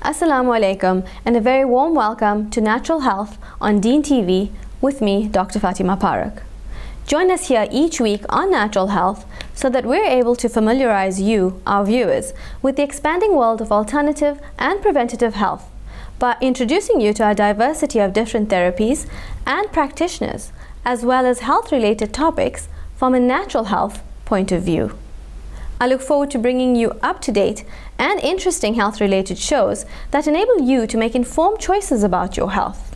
Assalamu alaikum and a very warm welcome to Natural Health on Deen TV with me, Dr. Fatima Paruk. Join us here each week on Natural Health so that we're able to familiarize you, our viewers, with the expanding world of alternative and preventative health by introducing you to a diversity of different therapies and practitioners, as well as health-related topics from a natural health point of view. I look forward to bringing you up-to-date and interesting health-related shows that enable you to make informed choices about your health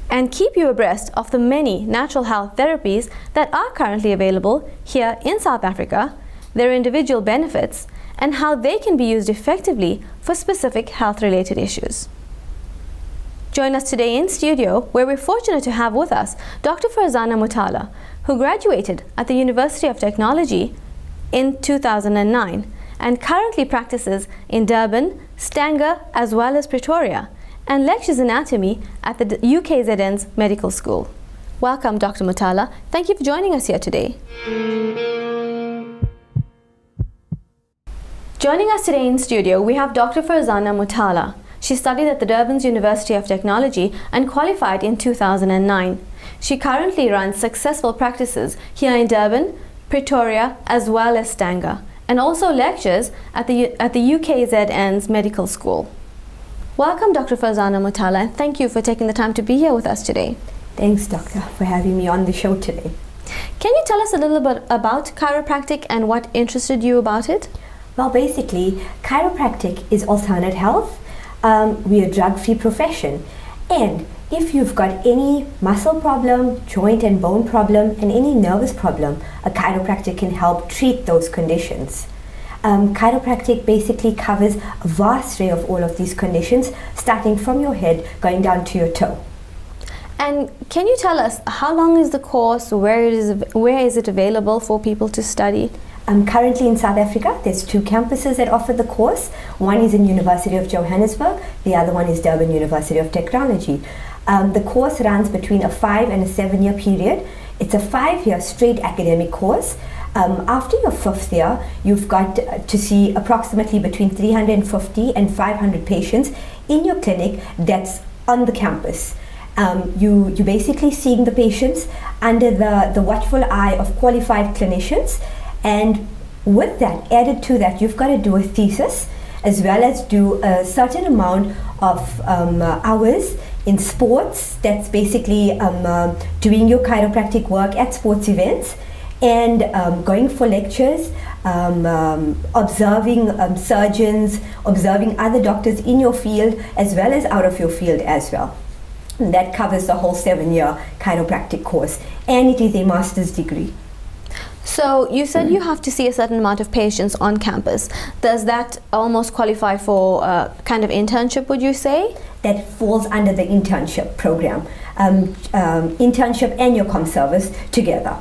and keep you abreast of the many natural health therapies that are currently available here in South Africa, their individual benefits, and how they can be used effectively for specific health-related issues. Join us today in studio, where we're fortunate to have with us Dr. Farzana Mutala, who graduated at the University of Technology in 2009 and currently practices in Durban, Stanger, as well as Pretoria, and lectures anatomy at the UKZN's medical school. Welcome, Dr. Mutala. Thank you for joining us here today. Joining us today in studio, we have Dr. Farzana Mutala. She studied at the Durban's University of Technology and qualified in 2009. She currently runs successful practices here in Durban, Pretoria, as well as Stanger, and also lectures at the UKZN's medical school. Welcome, Dr. Farzana Mutala, and thank you for taking the time to be here with us today. Thanks, Doctor, for having me on the show today. Can you tell us a little bit about chiropractic and what interested you about it? Well, basically, chiropractic is alternate health. We're a drug-free profession, and if you've got any muscle problem, joint and bone problem, and any nervous problem, a chiropractic can help treat those conditions. Chiropractic basically covers a vast array of all of these conditions, starting from your head, going down to your toe. And can you tell us how long is the course, where is it available for people to study? Currently in South Africa, there's 2 campuses that offer the course. One is in University of Johannesburg, the other one is Durban University of Technology. The course runs between a 5 and a 7-year period. It's a 5-year straight academic course. After your 5th year, you've got to see approximately between 350 and 500 patients in your clinic that's on the campus. You're basically seeing the patients under the watchful eye of qualified clinicians, and with that, added to that, you've got to do a thesis as well as do a certain amount of hours in sports. That's basically doing your chiropractic work at sports events and going for lectures, observing surgeons, observing other doctors in your field as well as out of your field as well. And that covers the whole 7-year chiropractic course, and it is a master's degree. So you said you have to see a certain amount of patients on campus. Does that almost qualify for a kind of internship, would you say? That falls under the internship program. Internship and your comm service together.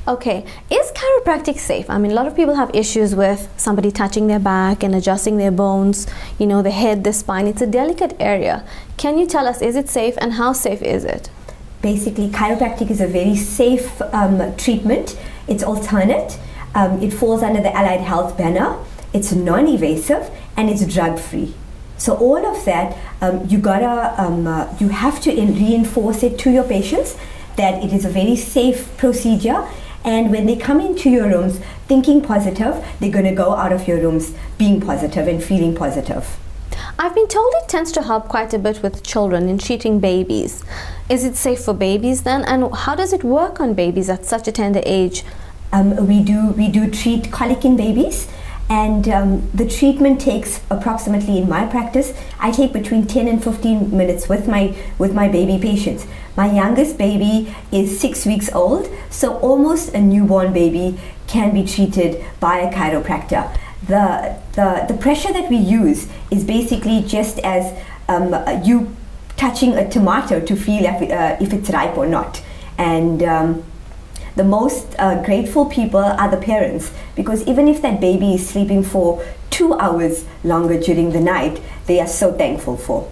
Okay, is chiropractic safe? I mean, a lot of people have issues with somebody touching their back and adjusting their bones, you know, the head, the spine. It's a delicate area. Can you tell us, is it safe and how safe is it? Basically, chiropractic is a very safe treatment. It's alternate. It falls under the Allied Health banner. It's non-invasive and it's drug-free. So all of that, you have to reinforce it to your patients that it is a very safe procedure. And when they come into your rooms thinking positive, they're going to go out of your rooms being positive and feeling positive. I've been told it tends to help quite a bit with children in treating babies. Is it safe for babies then? And how does it work on babies at such a tender age? We do treat colic in babies, and the treatment takes approximately, in my practice, I take between 10 and 15 minutes with my baby patients. My youngest baby is 6 weeks old, so almost a newborn baby can be treated by a chiropractor. The pressure that we use is basically just as you touching a tomato to feel if it's ripe or not. And the most grateful people are the parents, because even if that baby is sleeping for 2 hours longer during the night, they are so thankful for.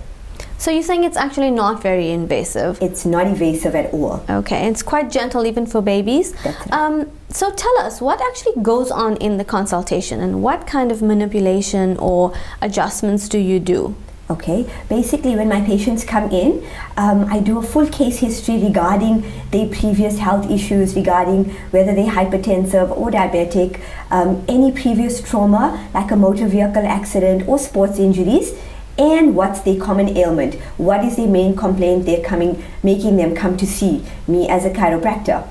So you're saying it's actually not very invasive? It's not invasive at all. Okay, it's quite gentle even for babies. That's right. So tell us, what actually goes on in the consultation and what kind of manipulation or adjustments do you do? Okay, basically when my patients come in, I do a full case history regarding their previous health issues, regarding whether they're hypertensive or diabetic, any previous trauma like a motor vehicle accident or sports injuries, and what's their common ailment, what is their main complaint they're making them come to see me as a chiropractor.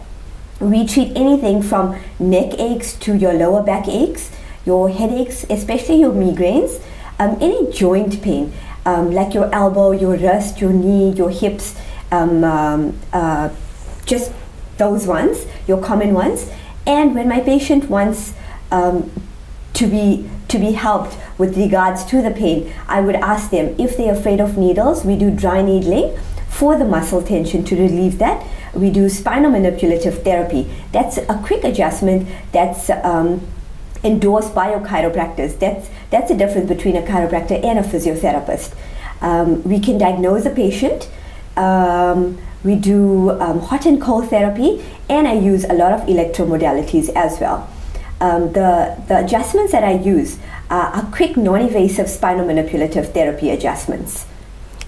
We treat anything from neck aches to your lower back aches, your headaches, especially your migraines, any joint pain, like your elbow, your wrist, your knee, your hips, just those ones, your common ones. And when my patient wants to be helped with regards to the pain, I would ask them if they're afraid of needles. We do dry needling for the muscle tension to relieve that. We do spinal manipulative therapy. That's a quick adjustment that's endorsed by your chiropractors. That's the difference between a chiropractor and a physiotherapist. We can diagnose a patient. We do hot and cold therapy, and I use a lot of electromodalities as well. The adjustments that I use are quick, non-invasive spinal manipulative therapy adjustments.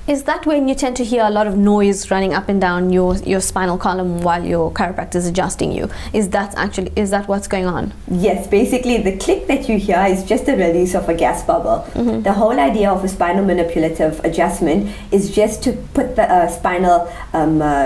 Is that when you tend to hear a lot of noise running up and down your spinal column while your chiropractor is adjusting you? Is that what's going on? Yes, basically the click that you hear is just the release of a gas bubble. Mm-hmm. The whole idea of a spinal manipulative adjustment is just to put the spinal,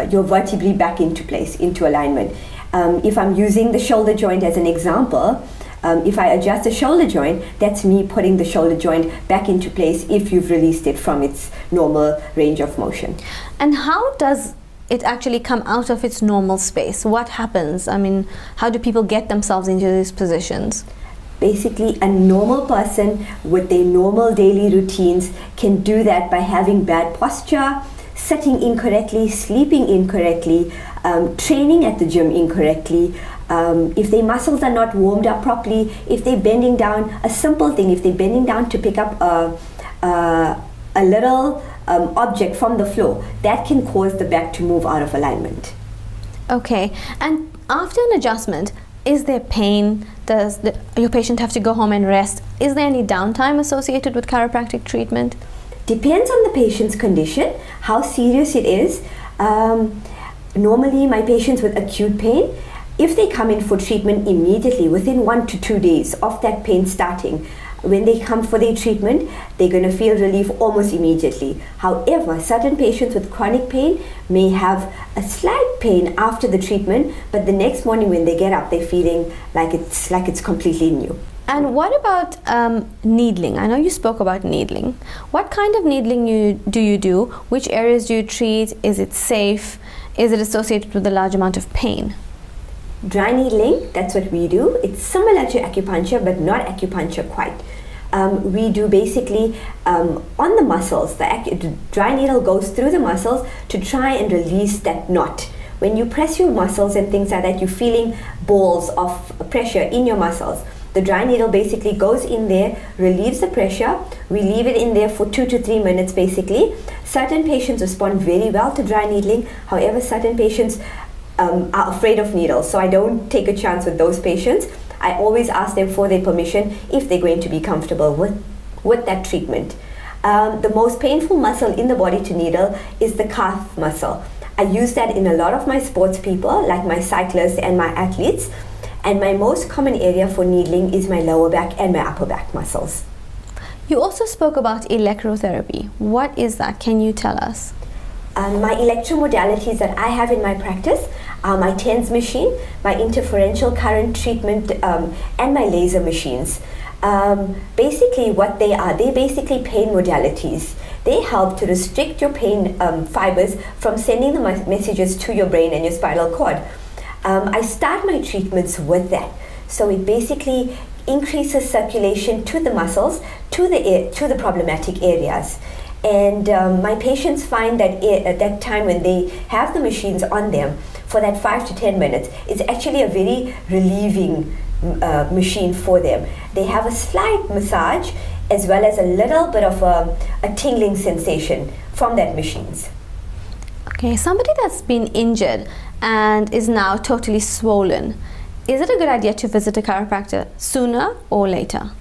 your vertebrae back into place, into alignment. If I'm using the shoulder joint as an example, if I adjust the shoulder joint, that's me putting the shoulder joint back into place if you've released it from its normal range of motion. And how does it actually come out of its normal space? What happens? I mean, how do people get themselves into these positions? Basically, a normal person with their normal daily routines can do that by having bad posture, sitting incorrectly, sleeping incorrectly, training at the gym incorrectly, if their muscles are not warmed up properly, if they're bending down, a simple thing, if they're bending down to pick up a little object from the floor, that can cause the back to move out of alignment. Okay, and after an adjustment, is there pain? Does your patient have to go home and rest? Is there any downtime associated with chiropractic treatment? Depends on the patient's condition, how serious it is. Normally, my patients with acute pain, if they come in for treatment immediately, within 1 to 2 days of that pain starting, when they come for their treatment, they're going to feel relief almost immediately. However, certain patients with chronic pain may have a slight pain after the treatment, but the next morning when they get up, they're feeling like it's completely new. And what about needling? I know you spoke about needling. What kind of needling do you do? Which areas do you treat? Is it safe? Is it associated with a large amount of pain? Dry needling, that's what we do. It's similar to acupuncture, but not acupuncture quite. We do basically on the muscles. The dry needle goes through the muscles to try and release that knot. When you press your muscles and things like that, you're feeling balls of pressure in your muscles. The dry needle basically goes in there, relieves the pressure. We leave it in there for 2 to 3 minutes basically. Certain patients respond very well to dry needling. However, certain patients are afraid of needles, so I don't take a chance with those patients. I always ask them for their permission if they're going to be comfortable with that treatment. The most painful muscle in the body to needle is the calf muscle. I use that in a lot of my sports people, like my cyclists and my athletes. And my most common area for needling is my lower back and my upper back muscles. You also spoke about electrotherapy. What is that? Can you tell us? My electromodalities that I have in my practice are my TENS machine, my interferential current treatment, and my laser machines. Basically what they are, they're basically pain modalities. They help to restrict your pain fibers from sending the messages to your brain and your spinal cord. I start my treatments with that. So it basically increases circulation to the muscles, to the problematic areas. And my patients find that at that time when they have the machines on them for that 5 to 10 minutes, it's actually a very relieving machine for them. They have a slight massage as well as a little bit of a tingling sensation from that machines. Okay, somebody that's been injured and is now totally swollen, is it a good idea to visit a chiropractor sooner or later?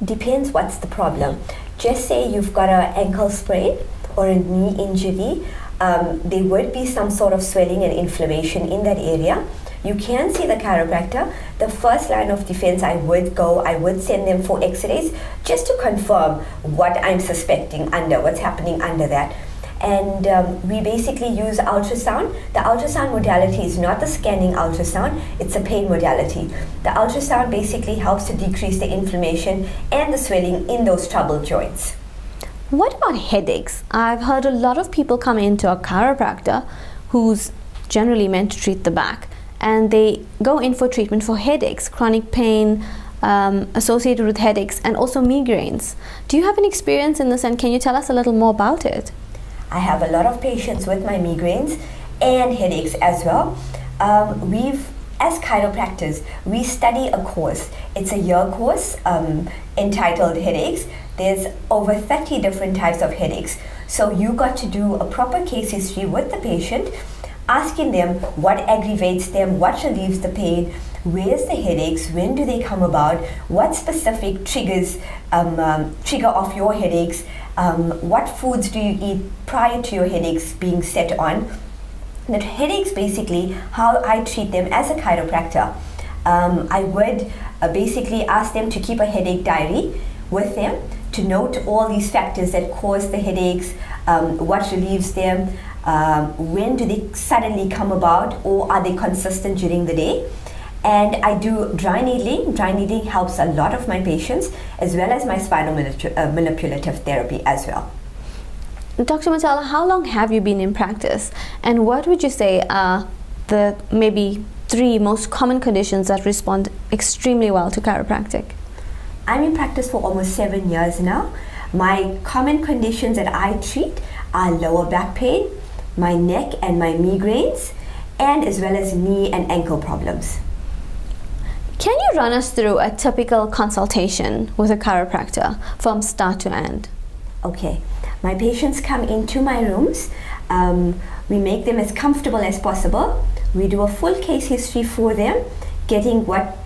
Depends what's the problem. Just say you've got an ankle sprain or a knee injury, there would be some sort of swelling and inflammation in that area. You can see the chiropractor. The first line of defense, I would send them for x-rays just to confirm what I'm suspecting what's happening under that. And we basically use ultrasound. The ultrasound modality is not the scanning ultrasound, it's a pain modality. The ultrasound basically helps to decrease the inflammation and the swelling in those troubled joints. What about headaches? I've heard a lot of people come into a chiropractor who's generally meant to treat the back, and they go in for treatment for headaches, chronic pain associated with headaches, and also migraines. Do you have an experience in this, and can you tell us a little more about it? I have a lot of patients with my migraines and headaches as well. As chiropractors, we study a course. It's a year course entitled Headaches. There's over 30 different types of headaches. So you got to do a proper case history with the patient, asking them what aggravates them, what relieves the pain, where's the headaches, when do they come about, what specific triggers trigger off your headaches, what foods do you eat prior to your headaches being set on. The headaches, basically, how I treat them as a chiropractor. I would basically ask them to keep a headache diary with them to note all these factors that cause the headaches, what relieves them, when do they suddenly come about, or are they consistent during the day. And I do dry needling. Dry needling helps a lot of my patients, as well as my spinal manipulative therapy as well. Dr. Matala, how long have you been in practice, and what would you say are the maybe 3 most common conditions that respond extremely well to chiropractic? I'm in practice for almost 7 years now. My common conditions that I treat are lower back pain, my neck and my migraines, and as well as knee and ankle problems. Can you run us through a typical consultation with a chiropractor from start to end? Okay, my patients come into my rooms. We make them as comfortable as possible. We do a full case history for them, getting what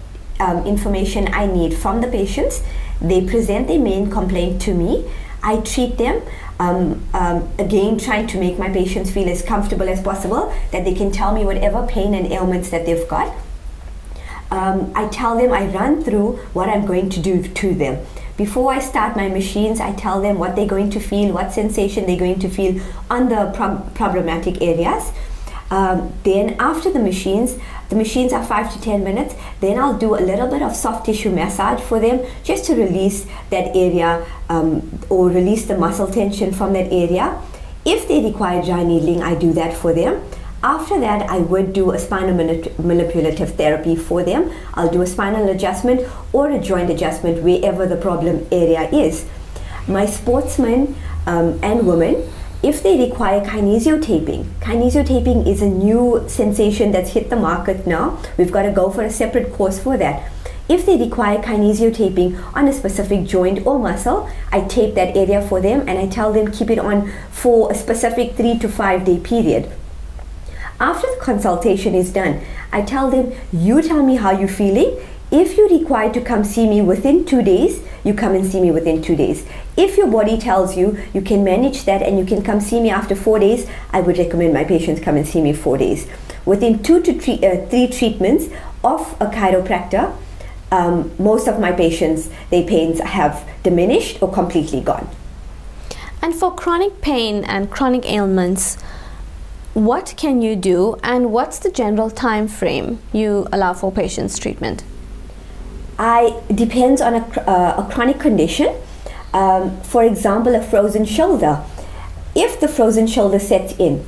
information I need from the patients. They present their main complaint to me. I treat them, again trying to make my patients feel as comfortable as possible, that they can tell me whatever pain and ailments that they've got. I tell them, I run through what I'm going to do to them. Before I start my machines, I tell them what they're going to feel, what sensation they're going to feel on the problematic areas. Then after the machines are 5 to 10 minutes, then I'll do a little bit of soft tissue massage for them, just to release that area or release the muscle tension from that area. If they require dry needling, I do that for them. After that, I would do a spinal manipulative therapy for them. I'll do a spinal adjustment or a joint adjustment wherever the problem area is. My sportsmen and women, if they require kinesiotaping is a new sensation that's hit the market now. We've got to go for a separate course for that. If they require kinesiotaping on a specific joint or muscle, I tape that area for them, and I tell them keep it on for a specific 3 to 5 day period. After the consultation is done, I tell them, you tell me how you're feeling. If you're required to come see me within 2 days, you come and see me within 2 days. If your body tells you you can manage that and you can come see me after 4 days, I would recommend my patients come and see me 4 days. Within 2 to 3 treatments of a chiropractor, most of my patients, their pains have diminished or completely gone. And for chronic pain and chronic ailments, what can you do, and what's the general time frame you allow for patients' treatment? Depends on a chronic condition. For example, a frozen shoulder. If the frozen shoulder sets in,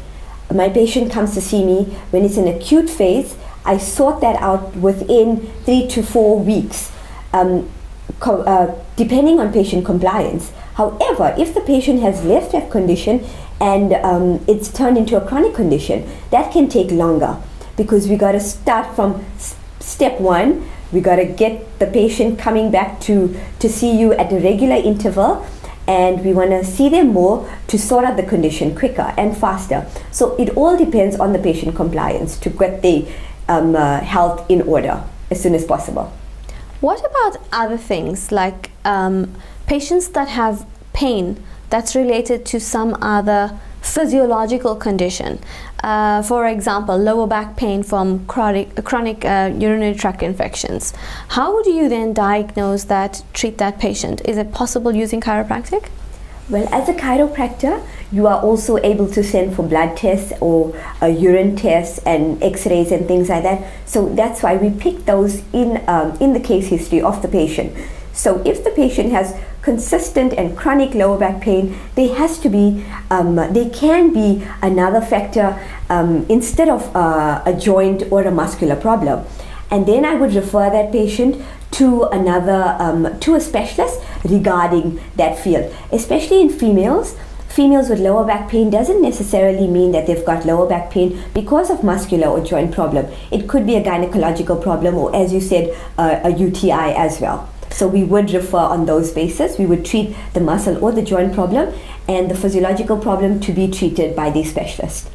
my patient comes to see me when it's an acute phase. I sort that out within 3 to 4 weeks, depending on patient compliance. However, if the patient has left that condition and it's turned into a chronic condition, that can take longer, because we got to start from step 1. We got to get the patient coming back to see you at a regular interval, and we want to see them more to sort out the condition quicker and faster. So it all depends on the patient compliance to get the health in order as soon as possible. What about other things like patients that have pain that's related to some other physiological condition? For example, lower back pain from chronic urinary tract infections. How would you then diagnose that, treat that patient? Is it possible using chiropractic? Well, as a chiropractor, you are also able to send for blood tests or urine tests and x-rays and things like that. So that's why we pick those in the case history of the patient. So if the patient has consistent and chronic lower back pain, there can be another factor instead of a joint or a muscular problem. And then I would refer that patient to a specialist regarding that field. Especially in females with lower back pain doesn't necessarily mean that they've got lower back pain because of muscular or joint problem. It could be a gynecological problem, or as you said, a UTI as well. So we would refer on those bases. We would treat the muscle or the joint problem, and the physiological problem to be treated by the specialist.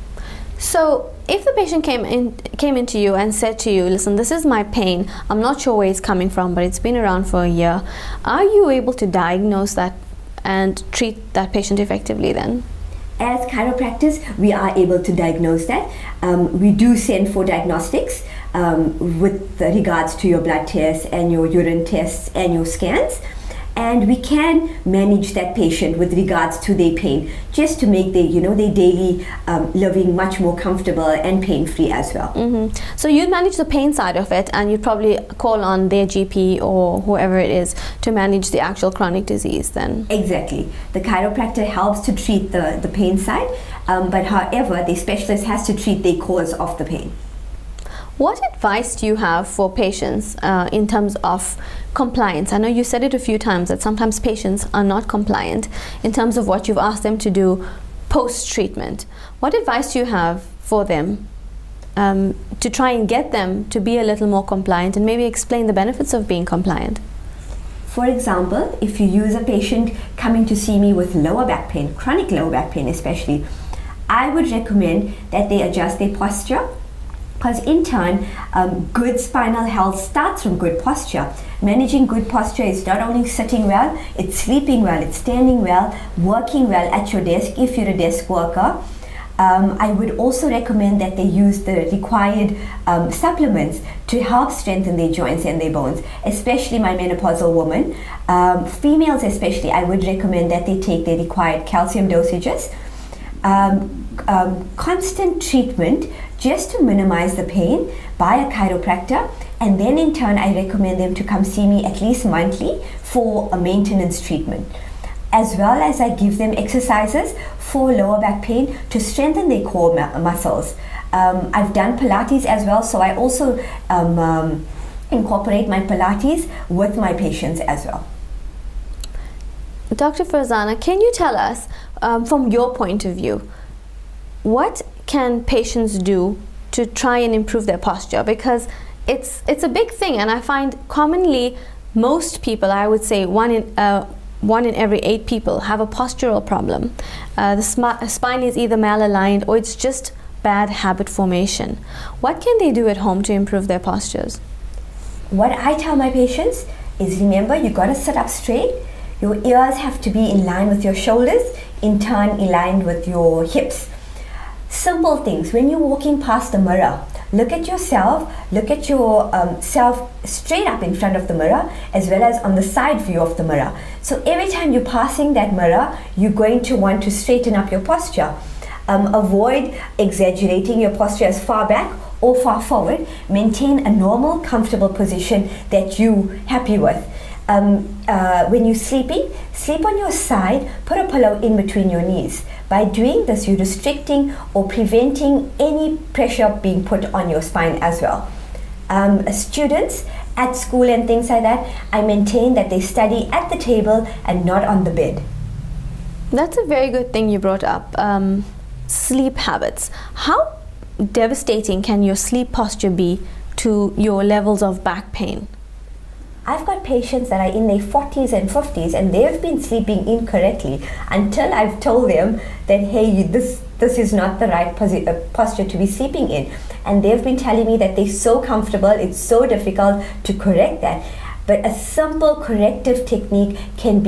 So if the patient came into you and said to you, listen, this is my pain, I'm not sure where it's coming from, but it's been around for a year, are you able to diagnose that and treat that patient effectively then? As chiropractors, we are able to diagnose that. We do send for diagnostics with regards to your blood tests and your urine tests and your scans. And we can manage that patient with regards to their pain, just to make their daily living much more comfortable and pain-free as well. Mm-hmm. So you manage the pain side of it, and you'd probably call on their GP or whoever it is to manage the actual chronic disease then? Exactly. The chiropractor helps to treat the pain side, but however, the specialist has to treat the cause of the pain. What advice do you have for patients in terms of compliance? I know you said it a few times that sometimes patients are not compliant in terms of what you've asked them to do post-treatment. What advice do you have for them to try and get them to be a little more compliant, and maybe explain the benefits of being compliant? For example, if you use a patient coming to see me with lower back pain, chronic lower back pain especially, I would recommend that they adjust their posture. Because in turn, good spinal health starts from good posture. Managing good posture is not only sitting well, it's sleeping well, it's standing well, working well at your desk if you're a desk worker. I would also recommend that they use the required supplements to help strengthen their joints and their bones, especially my menopausal woman. Females especially, I would recommend that they take their required calcium dosages. Constant treatment just to minimize the pain by a chiropractor, and then in turn I recommend them to come see me at least monthly for a maintenance treatment, as well as I give them exercises for lower back pain to strengthen their core muscles. I've done Pilates as well, so I also incorporate my Pilates with my patients as well. Dr. Farzana, can you tell us from your point of view, what can patients do to try and improve their posture? Because it's a big thing, and I find commonly most people, I would say one in every 8 people have a postural problem. The spine is either malaligned or it's just bad habit formation. What can they do at home to improve their postures? What I tell my patients is, remember, you got to sit up straight. Your ears have to be in line with your shoulders, in turn aligned with your hips. Simple things. When you're walking past the mirror, look at yourself, look at your self straight up in front of the mirror, as well as on the side view of the mirror. So every time you're passing that mirror, you're going to want to straighten up your posture. Avoid exaggerating your posture as far back or far forward. Maintain a normal, comfortable position that you're happy with. When you're sleeping, sleep on your side, put a pillow in between your knees. By doing this, you're restricting or preventing any pressure being put on your spine as well. Students at school and things like that, I maintain that they study at the table and not on the bed. That's a very good thing you brought up. Sleep habits. How devastating can your sleep posture be to your levels of back pain? I've got patients that are in their 40s and 50s and they've been sleeping incorrectly until I've told them that, hey, this is not the right posture to be sleeping in. And they've been telling me that they're so comfortable, it's so difficult to correct that. But a simple corrective technique can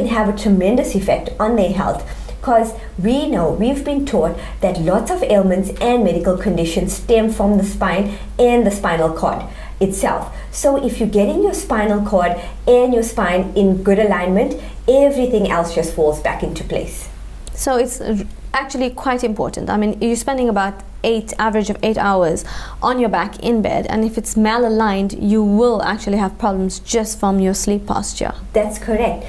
have a tremendous effect on their health. Because we've been taught that lots of ailments and medical conditions stem from the spine and the spinal cord itself. So if you're getting your spinal cord and your spine in good alignment, everything else just falls back into place. So it's actually quite important. I mean, you're spending about average of 8 hours on your back in bed, and if it's malaligned, you will actually have problems just from your sleep posture. That's correct.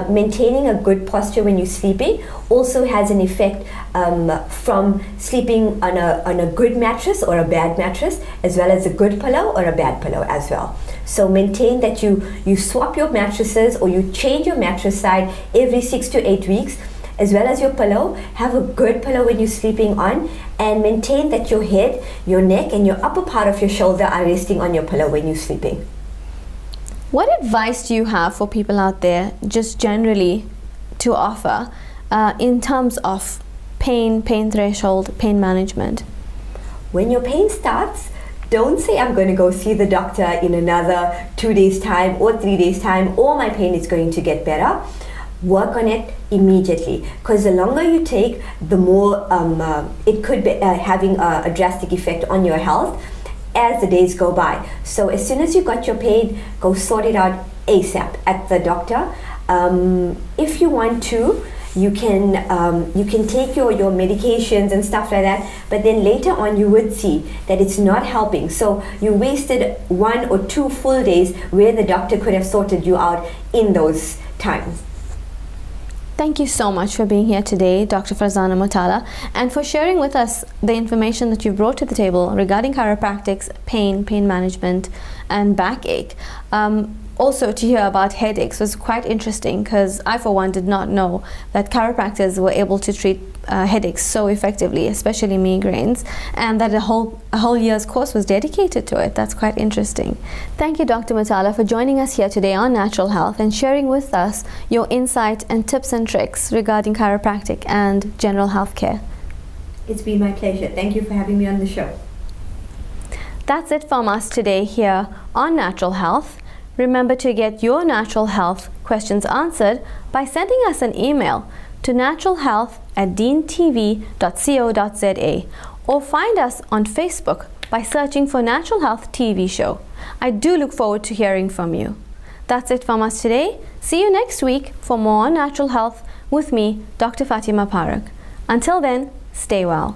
Maintaining a good posture when you're sleeping also has an effect from sleeping on a good mattress or a bad mattress, as well as a good pillow or a bad pillow as well. So maintain that you swap your mattresses or you change your mattress side every 6 to 8 weeks, as well as your pillow. Have a good pillow when you're sleeping on, and maintain that your head, your neck, and your upper part of your shoulder are resting on your pillow when you're sleeping. What advice do you have for people out there, just generally, to offer in terms of pain threshold, pain management? When your pain starts, don't say, I'm going to go see the doctor in another 2 days' time or 3 days' time, or my pain is going to get better. Work on it immediately, because the longer you take, the more it could be having a drastic effect on your health as the days go by. So as soon as you got your pain, go sort it out ASAP at the doctor. If you want to, you can take your medications and stuff like that, but then later on you would see that it's not helping. So you wasted 1 or 2 full days where the doctor could have sorted you out in those times. Thank you so much for being here today, Dr. Farzana Mutala, and for sharing with us the information that you've brought to the table regarding chiropractics, pain management, and backache. Also, to hear about headaches was quite interesting, because I, for one, did not know that chiropractors were able to treat headaches so effectively, especially migraines, and that a whole year's course was dedicated to it. That's quite interesting. Thank you, Dr. Mutala, for joining us here today on Natural Health and sharing with us your insight and tips and tricks regarding chiropractic and general health care. It's been my pleasure. Thank you for having me on the show. That's it from us today here on Natural Health. Remember to get your natural health questions answered by sending us an email to naturalhealth@deentv.co.za, or find us on Facebook by searching for Natural Health TV Show. I do look forward to hearing from you. That's it from us today. See you next week for more on Natural Health with me, Dr. Fatima Paruk. Until then, stay well.